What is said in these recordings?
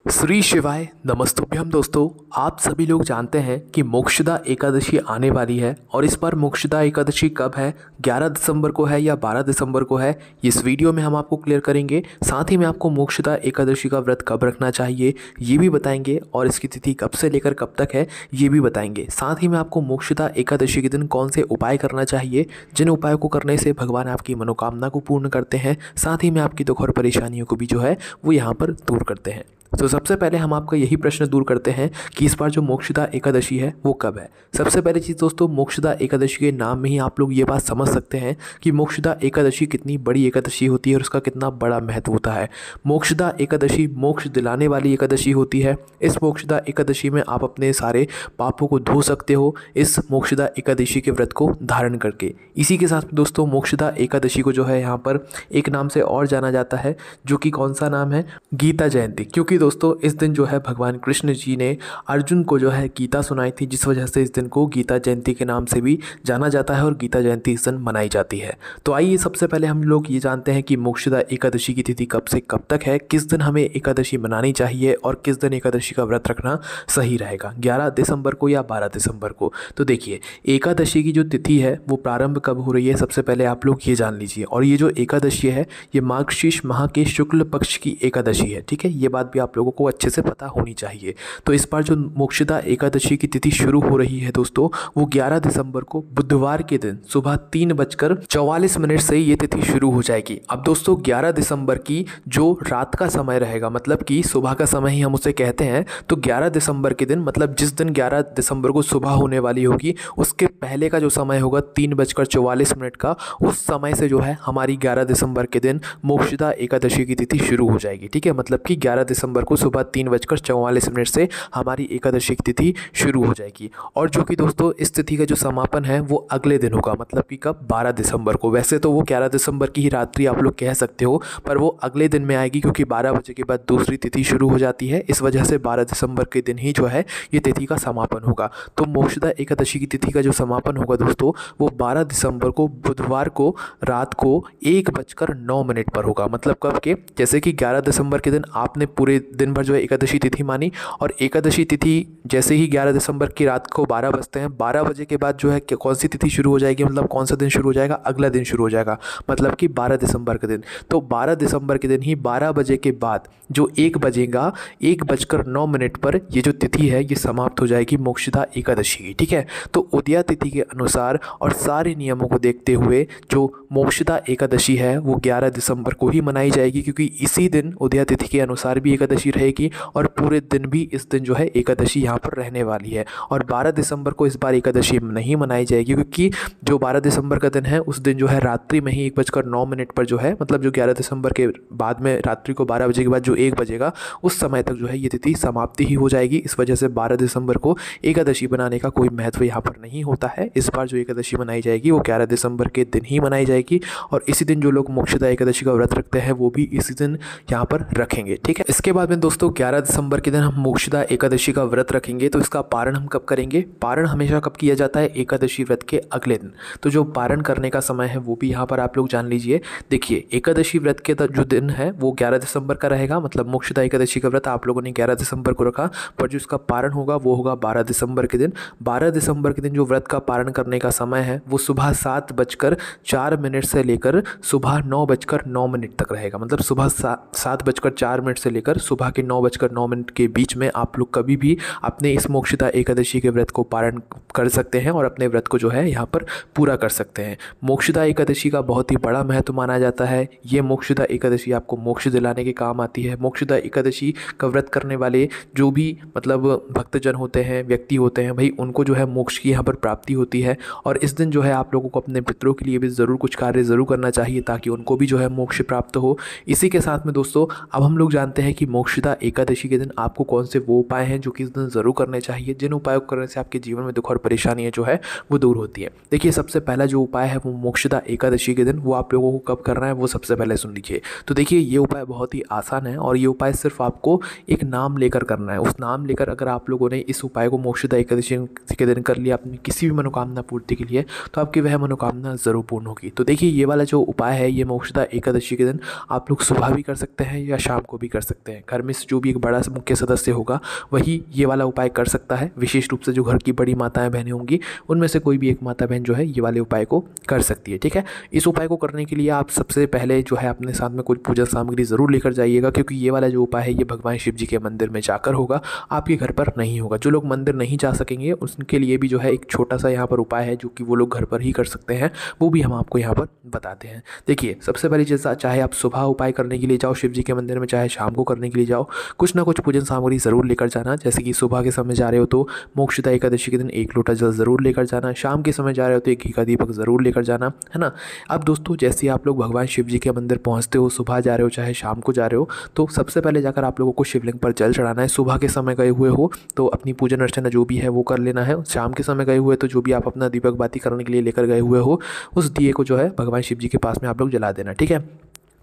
श्री शिवाय नमस्तुभ्यम। दोस्तों, आप सभी लोग जानते हैं कि मोक्षदा एकादशी आने वाली है और इस बार मोक्षदा एकादशी कब है, 11 दिसंबर को है या 12 दिसंबर को है, इस वीडियो में हम आपको क्लियर करेंगे। साथ ही में आपको मोक्षदा एकादशी का व्रत कब रखना चाहिए ये भी बताएंगे और इसकी तिथि कब से लेकर कब तक है ये भी बताएंगे। साथ ही में आपको मोक्षदा एकादशी के दिन कौन से उपाय करना चाहिए, जिन उपायों को करने से भगवान आपकी मनोकामना को पूर्ण करते हैं, साथ ही में आपकी दुख और परेशानियों को भी जो है वो यहाँ पर दूर करते हैं। तो सबसे पहले हम आपका यही प्रश्न दूर करते हैं कि इस बार जो मोक्षदा एकादशी है वो कब है। सबसे पहली चीज़ दोस्तों, मोक्षदा एकादशी के नाम में ही आप लोग ये बात समझ सकते हैं कि मोक्षदा एकादशी कितनी बड़ी एकादशी होती है और उसका कितना बड़ा महत्व होता है। मोक्षदा एकादशी मोक्ष दिलाने वाली एकादशी होती है। इस मोक्षदा एकादशी में आप अपने सारे पापों को धो सकते हो इस मोक्षदा एकादशी के व्रत को धारण करके। इसी के साथ दोस्तों, मोक्षदा एकादशी को जो है यहाँ पर एक नाम से और जाना जाता है, जो कि कौन सा नाम है, गीता जयंती। क्योंकि दोस्तों इस दिन जो है भगवान कृष्ण जी ने अर्जुन को जो है गीता सुनाई थी, जिस वजह से इस दिन को गीता जयंती के नाम से भी जाना जाता है और गीता जयंती इस दिन मनाई जाती है। तो आइए सबसे पहले हम लोग ये जानते हैं कि मोक्षदा एकादशी की तिथि कब से कब तक है, किस दिन हमें एकादशी मनानी चाहिए और किस दिन एकादशी का व्रत रखना सही रहेगा, 11 दिसंबर को या 12 दिसंबर को। तो देखिए, एकादशी की जो तिथि है वो प्रारंभ कब हो रही है, सबसे पहले आप लोग ये जान लीजिए। और ये जो एकादशी है ये मार्गशीर्ष माह के शुक्ल पक्ष की एकादशी है, ठीक है। ये बात भी आप लोगों को अच्छे से पता होनी चाहिए। तो इस बार जो मोक्षदा एकादशी की तिथि शुरू हो रही है दोस्तों, वो 11 दिसंबर को बुधवार के दिन सुबह 3:44 से ये तिथि शुरू हो जाएगी। अब दोस्तों 11 दिसंबर की जो रात का समय रहेगा, मतलब कि सुबह का समय ही हम उसे कहते हैं, तो 11 दिसंबर के दिन मतलब जिस दिन 11 दिसंबर को सुबह होने वाली होगी उसके पहले का जो समय होगा 3:44 का, उस समय से जो है हमारी 11 दिसंबर के दिन मोक्षदा एकादशी की तिथि शुरू हो जाएगी, ठीक है। मतलब कि 11 दिसंबर को सुबह 3:44 से हमारी एकादशी की तिथि शुरू हो जाएगी। और जो कि दोस्तों इस तिथि का जो समापन है वो अगले दिन होगा, मतलब कि कब, 12 दिसंबर को। वैसे तो वो 11 दिसंबर की ही रात्रि आप लोग कह सकते हो, पर वो अगले दिन में आएगी क्योंकि 12 बजे के बाद दूसरी तिथि शुरू हो जाती है। इस वजह से 12 दिसंबर के दिन ही जो है ये तिथि का समापन होगा। तो मोक्षदा एकादशी की तिथि का जो समापन होगा दोस्तों वो 12 दिसंबर को बुधवार को रात को 1:09 पर होगा। मतलब कब के, जैसे कि 11 दिसंबर के दिन आपने पूरे दिन भर जो है एकादशी तिथि मानी और एकादशी तिथि जैसे ही 11 दिसंबर की रात को 12 बजते हैं, 12 बजे के बाद जो है कौन सी तिथि शुरू हो जाएगी, मतलब कौन सा दिन शुरू हो जाएगा, अगला दिन शुरू हो जाएगा, मतलब कि 12 दिसंबर के दिन। तो 12 दिसंबर के दिन ही 12 बजे के बाद जो 1 बजेगा, 1:09 पर ये जो तिथि है ये समाप्त हो जाएगी मोक्षदा एकादशी की, ठीक है। तो उदया तिथि के अनुसार और सारे नियमों को देखते हुए जो मोक्षदा एकादशी है वो 11 दिसंबर को ही मनाई जाएगी, क्योंकि इसी दिन उदया तिथि के अनुसार भी एकादशी रहेगी और पूरे दिन भी इस दिन जो है एकादशी यहाँ पर रहने वाली है। और 12 दिसंबर को इस बार एकादशी नहीं मनाई जाएगी, क्योंकि जो 12 दिसंबर का दिन है उस दिन जो है रात्रि में ही 1:09 पर जो है, मतलब जो 11 दिसंबर के बाद में रात्रि को 12 बजे के बाद जो 1 बजेगा उस समय तक जो है ये तिथि समाप्ति ही हो जाएगी। इस वजह से 12 दिसंबर को एकादशी बनाने का कोई महत्व यहाँ पर नहीं होता है। इस बार जो एकादशी मनाई जाएगी वो 11 दिसंबर के दिन ही मनाई जाएगी और इसी दिन जो लोग मोक्षदा एकादशी का व्रत रखते हैं वो भी इसी दिन यहाँ पर रखेंगे, ठीक है। इसके बाद में दोस्तों 11 दिसंबर के दिन हम मोक्षदा एकादशी का व्रत रखेंगे। तो इसका पारण हम कब करेंगे, पारण हमेशा कब किया जाता है, एकादशी व्रत के अगले दिन। तो जो पारण करने का समय है वो भी यहाँ पर आप लोग जान लीजिए। देखिए, एकादशी व्रत के जो दिन है वो 11 दिसंबर का रहेगा, मतलब मोक्षदा एकादशी का व्रत आप लोगों ने 11 दिसंबर को रखा, पर जो इसका पारण होगा वो होगा 12 दिसंबर के दिन। 12 दिसंबर के दिन जो व्रत का पारण करने का समय है वो सुबह 7:04 से लेकर सुबह 9:09 तक रहेगा। मतलब सुबह 7:04 से लेकर सुबह के 9:09 के बीच में आप लोग कभी भी अपने इस मोक्षदा एकादशी के व्रत को पारण कर सकते हैं और अपने व्रत को जो है यहाँ पर पूरा कर सकते हैं। मोक्षदा एकादशी का बहुत ही बड़ा महत्व माना जाता है। ये मोक्षदा एकादशी आपको मोक्ष दिलाने के काम आती है। मोक्षदा एकादशी का व्रत करने वाले जो भी मतलब भक्तजन होते हैं, व्यक्ति होते हैं, भाई उनको जो है मोक्ष की यहाँ पर प्राप्ति होती है। और इस दिन जो है आप लोगों को अपने पितरों के लिए भी ज़रूर कुछ कार्य ज़रूर करना चाहिए ताकि उनको भी जो है मोक्ष प्राप्त हो। इसी के साथ में दोस्तों अब हम लोग जानते हैं कि मोक्षदा एकादशी के दिन आपको कौन से वो उपाय हैं जो कि इस दिन ज़रूर करने चाहिए, जिन उपायों को करने से आपके जीवन में दुख और परेशानियाँ जो है वो दूर होती है। देखिए, सबसे पहला जो उपाय है वो मोक्षदा एकादशी के दिन वो आप लोगों को कब करना है वो सबसे पहले सुन लीजिए। तो देखिए, ये उपाय बहुत ही आसान है और ये उपाय सिर्फ आपको एक नाम लेकर करना है। उस नाम लेकर अगर आप लोगों ने इस उपाय को मोक्षदा एकादशी के दिन कर लिया अपनी किसी भी मनोकामना पूर्ति के लिए, तो आपकी वह मनोकामना ज़रूर पूर्ण होगी। तो देखिए, ये वाला जो उपाय है ये मोक्षदा एकादशी के दिन आप लोग सुबह भी कर सकते हैं या शाम को भी कर सकते हैं। घर में से जो भी एक बड़ा मुख्य सदस्य होगा वही ये वाला उपाय कर सकता है। विशेष रूप से जो घर की बड़ी माताएं बहनें होंगी उनमें से कोई भी एक माता बहन जो है ये वाले उपाय को कर सकती है। ठीक है, इस उपाय को करने के लिए आप सबसे पहले जो है अपने साथ में कुछ पूजा सामग्री ज़रूर लेकर जाइएगा, क्योंकि ये वाला जो उपाय है ये भगवान शिव जी के मंदिर में जाकर होगा, आपके घर पर नहीं होगा। जो लोग मंदिर नहीं जा सकेंगे उनके लिए भी जो है एक छोटा सा यहाँ पर उपाय है जो कि वो लोग घर पर ही कर सकते हैं, वो भी हम आपको यहाँ पर बताते हैं। देखिए, सबसे पहली चीज़, चाहे आप सुबह उपाय करने के लिए जाओ शिव जी के मंदिर में, चाहे शाम को करने के लिए जाओ, कुछ ना कुछ पूजन सामग्री ज़रूर लेकर जाना। जैसे कि सुबह के समय जा रहे हो तो मोक्षदा एकादशी के दिन 1 लोटा जल ज़रूर लेकर जाना, शाम के समय जा रहे हो तो 1 घी का दीपक ज़रूर लेकर जाना, है ना। अब दोस्तों, जैसे आप लोग भगवान शिव जी के मंदिर पहुँचते हो, सुबह जा रहे हो चाहे शाम को जा रहे हो, तो सबसे पहले जाकर आप लोगों को शिवलिंग पर जल चढ़ाना है। सुबह के समय गए हुए हो तो अपनी पूजन अर्चना जो भी है वो कर लेना है। शाम के समय गए हुए तो जो भी आप अपना दीपक बाती करने के लिए लेकर गए हुए हो उस दिए को जो है भगवान शिव जी के पास में आप लोग जला देना। ठीक है,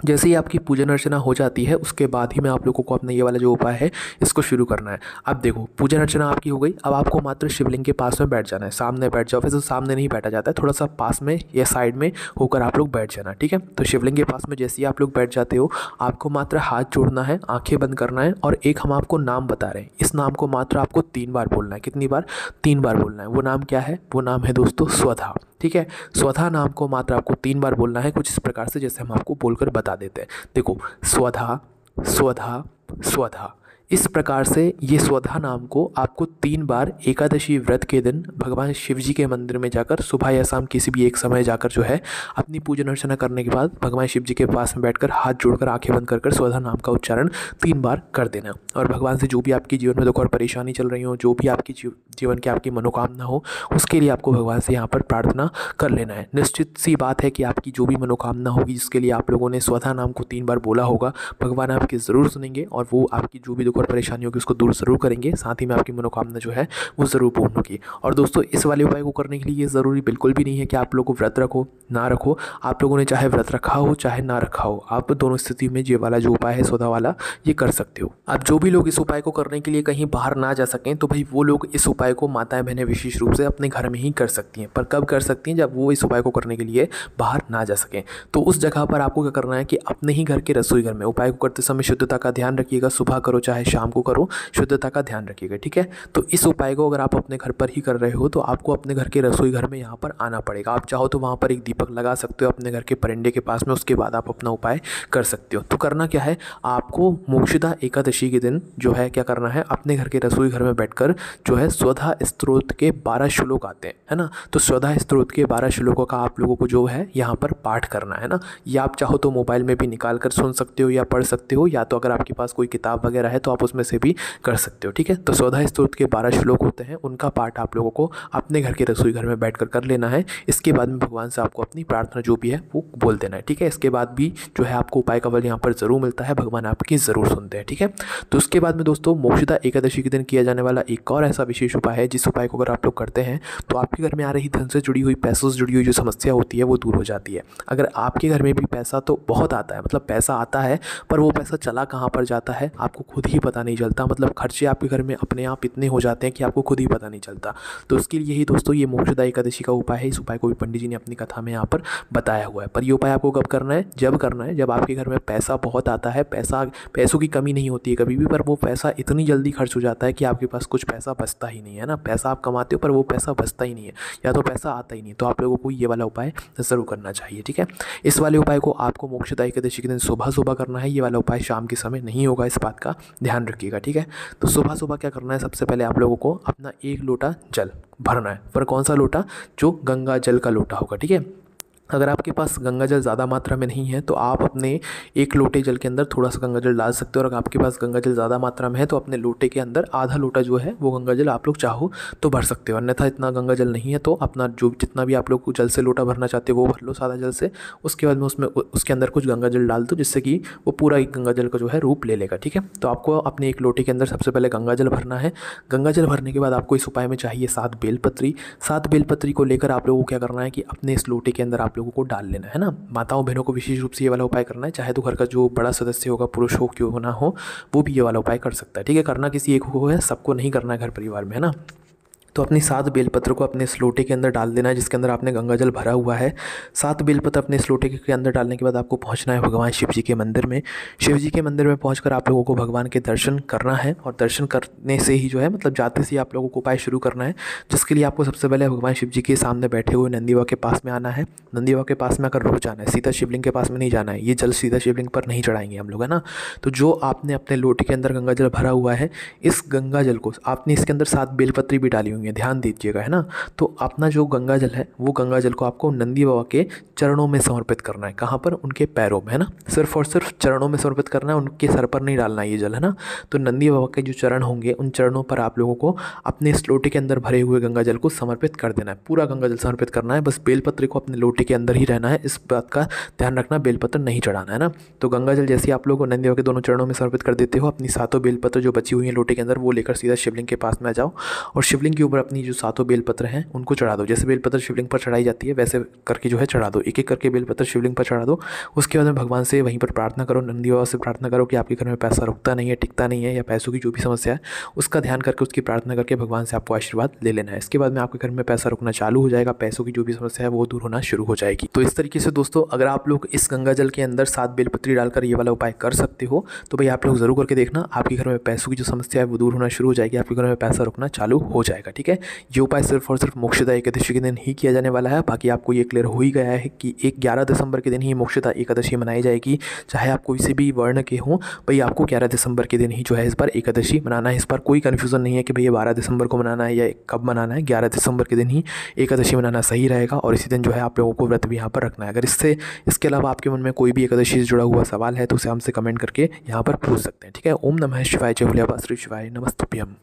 जैसे ही आपकी पूजन अर्चना हो जाती है उसके बाद ही मैं आप लोगों को अपना ये वाला जो उपाय है इसको शुरू करना है। अब देखो, पूजन अर्चना आपकी हो गई, अब आपको मात्र शिवलिंग के पास में बैठ जाना है। सामने बैठ जाओ, वैसे तो सामने नहीं बैठा जाता है, थोड़ा सा पास में या साइड में होकर आप लोग बैठ जाना। ठीक है, तो शिवलिंग के पास में जैसे ही आप लोग बैठ जाते हो आपको मात्र हाथ जोड़ना है, आँखें बंद करना है और एक हम आपको नाम बता रहे हैं, इस नाम को मात्र आपको 3 बार बोलना है। कितनी बार? 3 बार बोलना है। वो नाम क्या है? वो नाम है दोस्तों स्वधा। ठीक है, स्वधा नाम को मात्र आपको 3 बार बोलना है, कुछ इस प्रकार से जैसे हम आपको बोलकर बता देते हैं। देखो, स्वधा स्वधा स्वधा, इस प्रकार से ये स्वधा नाम को आपको 3 बार एकादशी व्रत के दिन भगवान शिव जी के मंदिर में जाकर सुबह या शाम किसी भी एक समय जाकर जो है अपनी पूजन अर्चना करने के बाद भगवान शिव जी के पास में बैठकर हाथ जोड़कर आंखें बंद कर स्वधा नाम का उच्चारण 3 बार कर देना। और भगवान से जो भी आपकी जीवन में दुख और परेशानी चल रही हो, जो भी आपकी जीवन की आपकी मनोकामना हो, उसके लिए आपको भगवान से यहाँ पर प्रार्थना कर लेना है। निश्चित सी बात है कि आपकी जो भी मनोकामना होगी जिसके लिए आप लोगों ने स्वधा नाम को 3 बार बोला होगा, भगवान आपकी ज़रूर सुनेंगे और वो आपकी जो भी दुख और परेशानी होगी उसको दूर ज़रूर करेंगे, साथ ही में आपकी मनोकामना जो है वो ज़रूर पूर्ण होगी। और दोस्तों, इस वाले उपाय को करने के लिए ये ज़रूरी बिल्कुल भी नहीं है कि आप लोगों को व्रत रखो ना रखो। आप लोगों ने चाहे व्रत रखा हो चाहे ना रखा हो, आप दोनों स्थिति में ये वाला जो उपाय है स्वधा वाला ये कर सकते हो। अब जो भी लोग इस उपाय को करने के लिए कहीं बाहर ना जा सकें तो भाई वो लोग इस उपाय को माताएं बहनें विशेष रूप से अपने घर में ही कर सकती हैं। पर कब कर सकती हैं? जब वो इस उपाय को करने के लिए बाहर ना जा सकें। तो उस जगह पर आपको क्या करना है कि अपने ही घर के रसोई घर में उपाय को करते समय शुद्धता का ध्यान रखिएगा। सुबह करो चाहे शाम को करो, शुद्धता का ध्यान रखिएगा। ठीक है, तो इस उपाय को अगर आप अपने घर पर ही कर रहे हो तो आपको अपने घर के रसोई घर में यहाँ पर आना पड़ेगा। आप चाहो तो वहाँ पर एक दीपक लगा सकते हो अपने घर के परिंदे के पास में, उसके बाद आप अपना उपाय कर सकते हो। तो करना क्या है, आपको मोक्षदा एकादशी के दिन जो है क्या करना है, अपने घर के रसोई घर में बैठकर जो है स्वधा स्तोत्र के 12 श्लोक आते हैं, है ना। तो स्वधा स्तोत्र के 12 श्लोकों का आप लोगों को जो है यहाँ पर पाठ करना है ना। या आप चाहो तो मोबाइल में भी निकाल कर सुन सकते हो या पढ़ सकते हो, या तो अगर आपके पास कोई किताब वगैरह है तो आप उसमें से भी कर सकते हो। ठीक है, तो स्वधा स्तोत्र के 12 श्लोक होते हैं, उनका पाठ आप लोगों को अपने घर के रसोई घर में बैठकर कर लेना है। इसके बाद में भगवान से आपको अपनी प्रार्थना जो भी है वो बोल देना है। ठीक है, इसके बाद भी जो है आपको उपाय का बल यहाँ पर ज़रूर मिलता है, भगवान आपकी ज़रूर सुनते हैं। ठीक है, तो उसके बाद में दोस्तों मोक्षदा एकादशी के दिन किया जाने वाला एक और ऐसा विशेष उपाय है जिस उपाय को अगर आप लोग करते हैं तो आपके घर में आ रही धन से जुड़ी हुई, पैसों से जुड़ी हुई जो समस्या होती है वो दूर हो जाती है। अगर आपके घर में भी पैसा तो बहुत आता है, मतलब पैसा आता है पर वो पैसा चला कहाँ पर जाता है आपको खुद ही पता नहीं चलता, मतलब खर्चे आपके घर में अपने आप इतने हो जाते हैं कि आपको खुद ही पता नहीं चलता। तो उसके लिए यही दोस्तों ये मोक्षदा एकादशी का उपाय है। इस उपाय को भी पंडित जी ने अपनी कथा में यहाँ पर बताया हुआ है। पर ये उपाय आपको कब करना है? जब करना है जब आपके घर में पैसा बहुत आता है, पैसों की कमी नहीं होती है कभी भी, पर वो पैसा इतनी जल्दी खर्च हो जाता है कि आपके पास कुछ पैसा बचता ही नहीं है ना। पैसा आप कमाते हो पर वो पैसा बचता ही नहीं है, या तो पैसा आता ही नहीं। तो आप लोगों को ये वाला उपाय ज़रूर करना चाहिए। ठीक है, इस वाले उपाय को आपको मोक्षदा एकादशी के दिन सुबह सुबह करना है। ये वाला उपाय शाम के समय नहीं होगा, इस बात का ध्यान रखिएगा। ठीक है, तो सुबह सुबह क्या करना है, सबसे पहले आप लोगों को अपना 1 लोटा जल भरना है। पर कौन सा लोटा? जो गंगा जल का लोटा होगा। ठीक है, अगर आपके पास गंगा जल ज़्यादा मात्रा में नहीं है तो आप अपने 1 लोटे जल के अंदर थोड़ा सा गंगा जल डाल सकते हो। और अगर आपके पास गंगा जल ज़्यादा मात्रा में है तो अपने लोटे के अंदर आधा लोटा जो है वो गंगा जल आप लोग चाहो तो भर सकते हो। अन्यथा इतना गंगा जल नहीं है तो अपना जो जितना भी आप लोग जल से लोटा भरना चाहते हो वो भर लो सादा जल से। उसके बाद में उसके अंदर कुछ गंगा जल डाल दो जिससे कि वो पूरा एक गंगा जल का जो है रूप ले लेगा। ठीक है, तो आपको अपने 1 लोटे के अंदर सबसे पहले गंगा जल भरना है। गंगा जल भरने के बाद आपको इस उपाय में चाहिए 7 बेलपत्री। 7 बेलपत्री को लेकर आप लोगों को क्या करना है कि अपने इस लोटे के अंदर आप लोगों को डाल लेना है ना। माताओं बहनों को विशेष रूप से ये वाला उपाय करना है, चाहे तो घर का जो बड़ा सदस्य होगा, पुरुष हो क्यों ना हो, वो भी ये वाला उपाय कर सकता है। ठीक है, करना किसी एक को है, सबको नहीं करना है घर परिवार में, है ना। तो अपनी 7 बेलपत्र को अपने इस लोटे के अंदर डाल देना है जिसके अंदर आपने गंगा जल भरा हुआ है। 7 बेलपत्र अपने इस लोटे के अंदर डालने के बाद आपको पहुंचना है भगवान शिव जी के मंदिर में। शिव जी के मंदिर में पहुंचकर आप लोगों को भगवान के दर्शन करना है, और दर्शन करने से ही जो है मतलब जाते से ही आप लोगों को उपाय शुरू करना है, जिसके लिए आपको सबसे पहले भगवान शिव जी के सामने बैठे हुए नंदी बाबा के पास में आना है। नंदी बाबा के पास में आकर रुक जाना है, सीधा शिवलिंग के पास में नहीं जाना है, ये जल सीधा शिवलिंग पर नहीं चढ़ाएंगे हम लोग, है ना। तो जो आपने अपने लोटे के अंदर गंगा जल भरा हुआ है, इस गंगा जल को आपने इसके अंदर 7 बेलपत्री भी डाली हुई है, ध्यान दीजिएगा, है ना। तो अपना जो गंगा जल है वो गंगा जल को आपको नंदी बाबा के चरणों में समर्पित करना है। कहाँ पर? उनके पैरों में, है ना। सिर्फ और सिर्फ चरणों में समर्पित करना है, उनके सर पर नहीं डालना है ये जल, है ना। तो नंदी बाबा के जो चरण होंगे उन चरणों पर आप लोगों को अपने इस लोटे के अंदर भरे हुए गंगा जल को समर्पित कर देना है। पूरा गंगा जल समर्पित करना है, बस बेलपत्र को अपने लोटे के अंदर ही रहना है, इस बात का ध्यान रखना, बेलपत्र नहीं चढ़ाना, है ना। तो गंगा जल जैसे आप लोग नंदी बाबा के दोनों चरणों में समर्पित कर देते हो, अपनी 7 बेलपत्र जो बची हुई है लोटे के अंदर वो लेकर सीधा शिवलिंग के पास में आ जाओ, और शिवलिंग के ऊपर अपनी जो 7 बेलपत्र हैं उनको चढ़ा दो। जैसे बेलपत्र शिवलिंग पर चढ़ाई जाती है वैसे करके जो है चढ़ा दो, एक एक करके बेलपत्र शिवलिंग पर चढ़ा दो। उसके बाद में भगवान से वहीं पर प्रार्थना करो, नंदी बाबा से प्रार्थना करो कि आपके घर में पैसा रुकता नहीं है, टिकता नहीं है, या पैसों की जो भी समस्या है उसका ध्यान करके उसकी प्रार्थना करके भगवान से आपको आशीर्वाद ले लेना है। इसके बाद में आपके घर में पैसा रुकना चालू हो जाएगा, पैसों की जो भी समस्या है वो दूर होना शुरू हो जाएगी। तो इस तरीके से दोस्तों अगर आप लोग इस गंगा जल के अंदर 7 बेलपत्री डालकर ये वाला उपाय कर सकते हो तो भाई आप लोग ज़रूर करके देखना, आपके घर में पैसों की जो समस्या है वो दूर होना शुरू हो जाएगी, आपके घर में पैसा रुकना चालू हो जाएगा। ठीक है, ये उपाय सिर्फ और सिर्फ मोक्षदा एकादशी के दिन ही किया जाने वाला है। बाकी आपको ये क्लियर हो ही गया है कि 11 दिसंबर के दिन ही मोक्षदा एकादशी मनाई जाएगी, चाहे आप कोई से भी वर्ण के हों, भाई आपको 11 दिसंबर के दिन ही जो है इस बार एकादशी मनाना है। इस बार कोई कन्फ्यूज़न नहीं है कि भैया 12 दिसंबर को मनाना है या कब मनाना है, 11 दिसंबर के दिन ही एकादशी मनाना सही रहेगा, और इसी दिन जो है आप लोगों को व्रत भी यहाँ पर रखना है। अगर इसके अलावा आपके मन में कोई भी एकादशी से जुड़ा हुआ सवाल है तो उसे हमसे कमेंट करके यहाँ पर पूछ सकते हैं। ठीक है, ओम नमः शिवाय, जय भोले बाबा, श्री शिवाय, नमस्तुभ्यम।